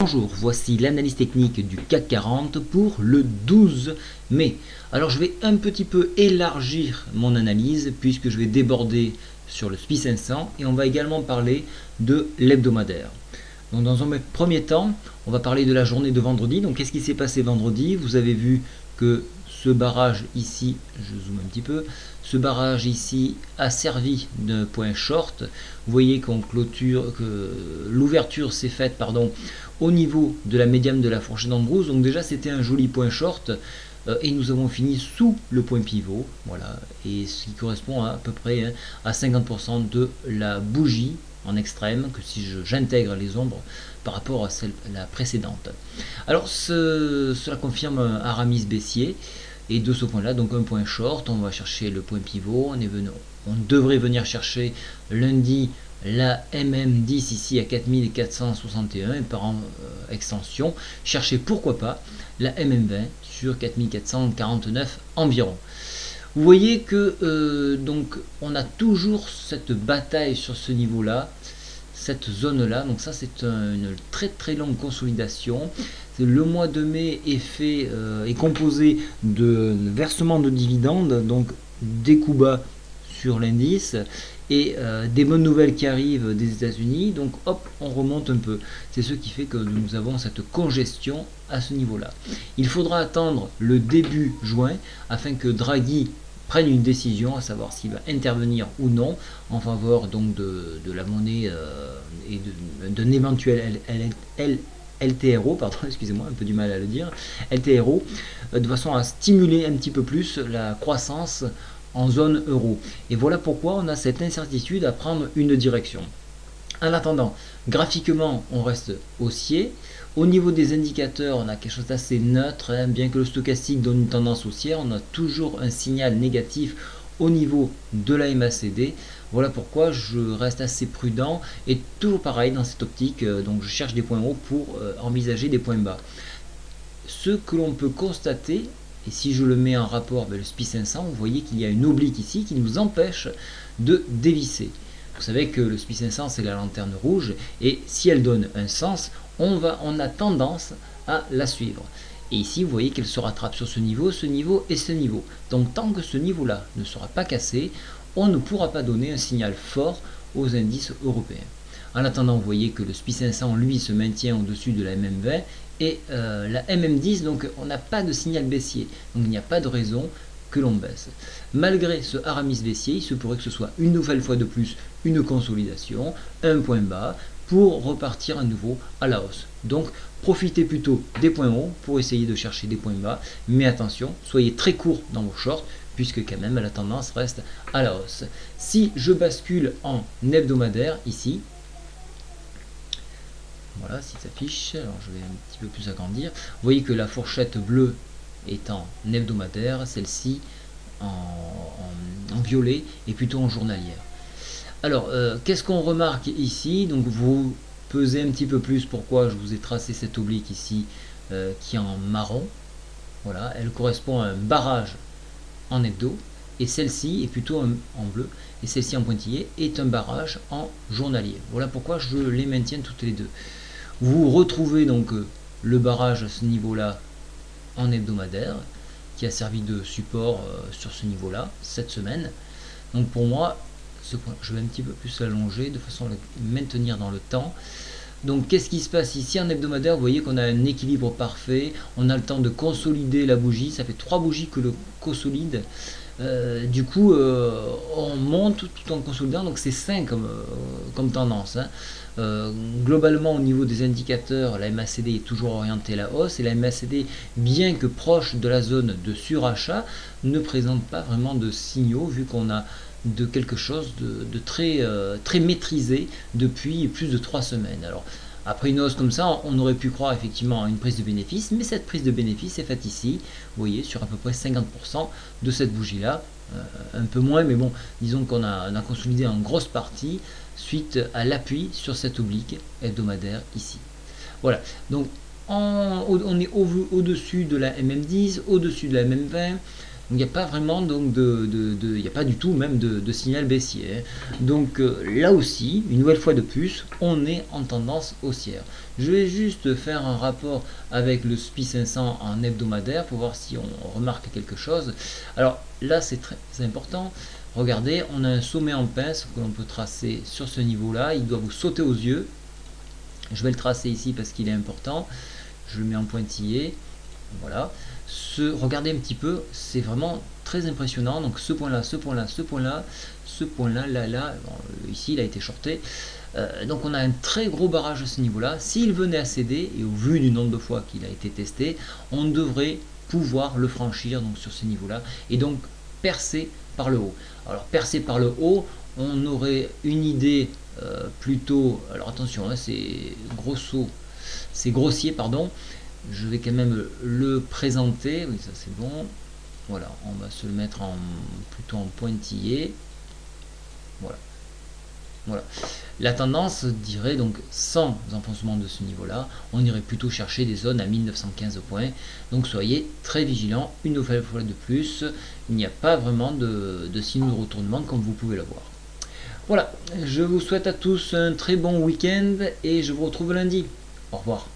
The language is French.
Bonjour, voici l'analyse technique du CAC 40 pour le 12 mai. Alors je vais un petit peu élargir mon analyse puisque je vais déborder sur le SPI 500 et on va également parler de l'hebdomadaire. Donc dans un premier temps, on va parler de la journée de vendredi. Donc qu'est-ce qui s'est passé vendredi? Vous avez vu que ce barrage ici, je zoome un petit peu, ce barrage ici a servi de point short. Vous voyez qu'on clôture, que l'ouverture s'est faite au niveau de la médiane de la fourchette d'Ambrose. Donc déjà c'était un joli point short et nous avons fini sous le point pivot, voilà, et ce qui correspond à peu près à 50% de la bougie en extrême, que si j'intègre les ombres par rapport à la précédente. Alors cela confirme un Aramis baissier, et de ce point là, donc un point short, on va chercher le point pivot, on devrait venir chercher lundi la MM10 ici à 4461 et par extension chercher pourquoi pas la MM20 sur 4449 environ. Vous voyez que donc on a toujours cette bataille sur ce niveau là, cette zone là. Donc ça c'est une très longue consolidation. Le mois de mai est composé de versements de dividendes, donc des coups bas sur l'indice et des bonnes nouvelles qui arrivent des États-Unis. Donc hop, on remonte un peu. C'est ce qui fait que nous avons cette congestion à ce niveau-là. Il faudra attendre le début juin afin que Draghi prenne une décision, à savoir s'il va intervenir ou non en faveur donc de la monnaie et d'un éventuel LTRO, pardon, excusez-moi, un peu du mal à le dire, LTRO, de façon à stimuler un petit peu plus la croissance en zone euro. Et voilà pourquoi on a cette incertitude à prendre une direction. En attendant, graphiquement, on reste haussier. Au niveau des indicateurs, on a quelque chose d'assez neutre, hein. Bien que le stochastique donne une tendance haussière, on a toujours un signal négatif au niveau de la MACD. Voilà pourquoi je reste assez prudent et toujours pareil dans cette optique, donc je cherche des points hauts pour envisager des points bas. Ce que l'on peut constater, et si je le mets en rapport avec le SPI 500, vous voyez qu'il y a une oblique ici qui nous empêche de dévisser. Vous savez que le SPI 500 c'est la lanterne rouge et si elle donne un sens, on a tendance à la suivre. Et ici vous voyez qu'elle se rattrape sur ce niveau et ce niveau. Donc tant que ce niveau-là ne sera pas cassé, on ne pourra pas donner un signal fort aux indices européens. En attendant, vous voyez que le SPI 500 lui se maintient au-dessus de la MM20 et la MM10, donc on n'a pas de signal baissier. Donc il n'y a pas de raison que l'on baisse. Malgré ce Aramis baissier, il se pourrait que ce soit une nouvelle fois de plus une consolidation, un point bas, pour repartir à nouveau à la hausse. Donc profitez plutôt des points hauts pour essayer de chercher des points bas, mais attention, soyez très court dans vos shorts, puisque quand même la tendance reste à la hausse. Si je bascule en hebdomadaire ici, voilà, si ça s'affiche, alors je vais un petit peu plus agrandir, vous voyez que la fourchette bleue est en hebdomadaire, celle-ci en violet et plutôt en journalière. Alors, qu'est-ce qu'on remarque ici? Donc vous pesez un petit peu plus, pourquoi je vous ai tracé cette oblique ici qui est en marron. Voilà, elle correspond à un barrage en hebdo, et celle-ci est plutôt en bleu, et celle-ci en pointillé est un barrage en journalier. Voilà pourquoi je les maintiens toutes les deux. Vous retrouvez donc le barrage à ce niveau-là en hebdomadaire, qui a servi de support sur ce niveau-là, cette semaine. Donc pour moi, ce point, je vais un petit peu plus l'allonger, de façon à le maintenir dans le temps. Donc qu'est-ce qui se passe ici en hebdomadaire? Vous voyez qu'on a un équilibre parfait, on a le temps de consolider la bougie, ça fait 3 bougies que le consolide. Du coup on monte tout en consolidant, donc c'est sain comme tendance, hein. Globalement au niveau des indicateurs, la MACD est toujours orientée à la hausse et la MACD, bien que proche de la zone de surachat, ne présente pas vraiment de signaux vu qu'on a de quelque chose de très maîtrisé depuis plus de 3 semaines. Alors après une hausse comme ça, on aurait pu croire effectivement à une prise de bénéfice, mais cette prise de bénéfice est faite ici, vous voyez, sur à peu près 50% de cette bougie-là, un peu moins, mais bon, disons qu'on a consolidé en grosse partie suite à l'appui sur cette oblique hebdomadaire ici. Voilà, donc on est au-dessus de la MM10, au-dessus de la MM20, il n'y a pas vraiment donc il n'y a pas du tout même de signal baissier, hein. Donc là aussi, une nouvelle fois de plus, on est en tendance haussière. Je vais juste faire un rapport avec le SPI 500 en hebdomadaire pour voir si on remarque quelque chose. Alors là, c'est très important. Regardez, on a un sommet en pince que l'on peut tracer sur ce niveau-là. Il doit vous sauter aux yeux. Je vais le tracer ici parce qu'il est important. Je le mets en pointillé. Voilà. Regardez un petit peu, c'est vraiment très impressionnant. Donc ce point-là, ce point-là, ce point-là, ce point-là, là, bon, ici il a été shorté. Donc on a un très gros barrage à ce niveau-là. S'il venait à céder, et au vu du nombre de fois qu'il a été testé, on devrait pouvoir le franchir donc sur ce niveau-là et donc percer par le haut. Alors percer par le haut, on aurait une idée plutôt. Alors attention, hein, c'est grossier, pardon. Je vais quand même le présenter. Oui, ça c'est bon. Voilà, on va se le mettre plutôt en pointillé. Voilà. Voilà. La tendance dirait donc sans enfoncement de ce niveau-là, on irait plutôt chercher des zones à 1915 points. Donc soyez très vigilants. Une nouvelle fois de plus, il n'y a pas vraiment de signe de retournement comme vous pouvez le voir. Voilà, je vous souhaite à tous un très bon week-end et je vous retrouve lundi. Au revoir.